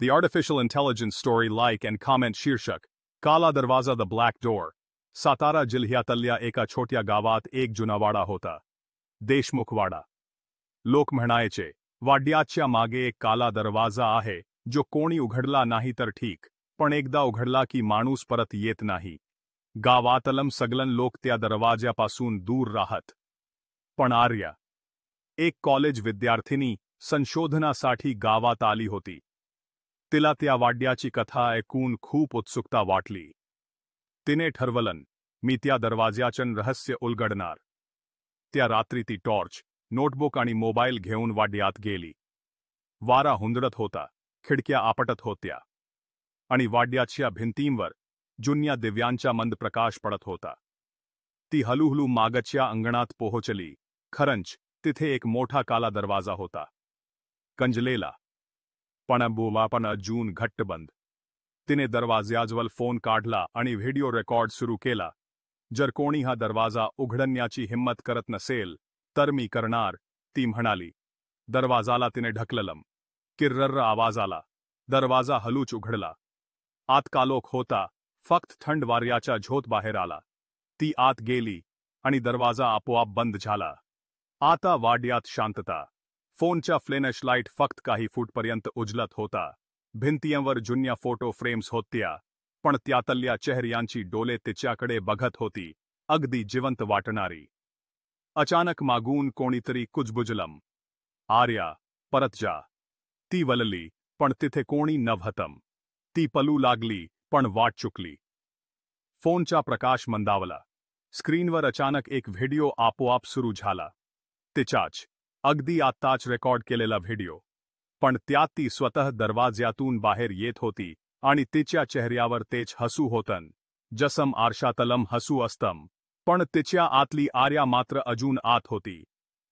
The artificial intelligence story like and comment शीर्षक काला दरवाजा द ब्लॅक डोअर. सातारा जिल्ह्यातल्या एका छोट्या गावात एक जुना वाडा होता. देशमुखवाडा. लोक म्हणायचे, वाड्याच्या मागे एक काला दरवाजा आहे, जो कोणी उघडला नाही तर ठीक, पण एकदा उघडला की माणूस परत येत नाही. गावातलम सगळं लोक त्या दरवाज्यापासून दूर राहत. पण आर्या, एक कॉलेज विद्यार्थिनी, संशोधनासाठी गावात आली होती. तिला त्या वाड्याची कथा ऐकून खूप उत्सुकता वाटली. तिने ठरवलं, मी त्या दरवाज्याचं रहस्य उलगडणार. त्या रात्री ती टॉर्च, नोटबुक आणि मोबाईल घेऊन वाड्यात गेली. वारा हुंदडत होता, खिडक्या आपटत होत्या आणि वाड्याच्या भिंतींवर जुन्या दिव्यांचा मंद प्रकाश पडत होता. ती हळूहळू मागच्या अंगणात पोहोचली. खरंच तिथे एक मोठा काला दरवाजा होता. गंजलेला, पण अजून घट्ट बंद. तिने दरवाज्याजवळ फोन काढला आणि व्हिडिओ रेकॉर्ड सुरू केला. जर कोणी हा दरवाजा उघडण्याची हिंमत करत नसेल तर मी करणार, ती म्हणाली. दरवाजाला तिने ढकललं. किर्रर्र आवाज आला. दरवाजा हळूच उघडला. आत कालोख होता, फक्त थंड वाऱ्याचा झोत बाहेर आला. ती आत गेली आणि दरवाजा आपोआप बंद झाला. आता वाड्यात शांतता. फोनचा फ्लॅशलाईट फक्त काही फूटपर्यंत उजलत होता. भिंतींवर जुन्या फोटो फ्रेम्स होत्या, पण त्यातल्या चेहऱ्यांची डोळे तिच्याकडे बघत होती, अगदी जिवंत वाटणारी. अचानक मागून कोणीतरी कुजबुजलं. आर्या, परत जा. ती वळली, पण तिथे कोणी नव्हतं. ती पळू लागली, पण वाट चुकली. फोनचा प्रकाश मंदावला. स्क्रीनवर अचानक एक व्हिडिओ आपोआप सुरू झाला. तिचाच, अगदी आत्ताच रेकॉर्ड केलेला व्हिडिओ. पण त्यात ती स्वतः दरवाज्यातून बाहेर येत होती आणि तिच्या चेहऱ्यावर तेच हसू होतं, जसं आरशातलं हसू असतं. पण तिच्या आतली आर्या मात्र अजून आत होती.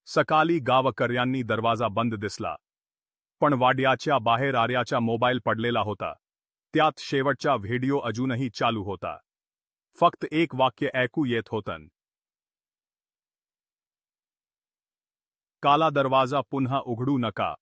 सकाळी गावकऱ्यांनी दरवाजा बंद दिसला, पण वाड्याच्या बाहेर आर्याचा मोबाईल पडलेला होता. त्यात शेवटचा व्हिडिओ अजूनही चालू होता. फक्त एक वाक्य ऐकू येत होतं. काला दरवाजा पुन्हा उघडू नका.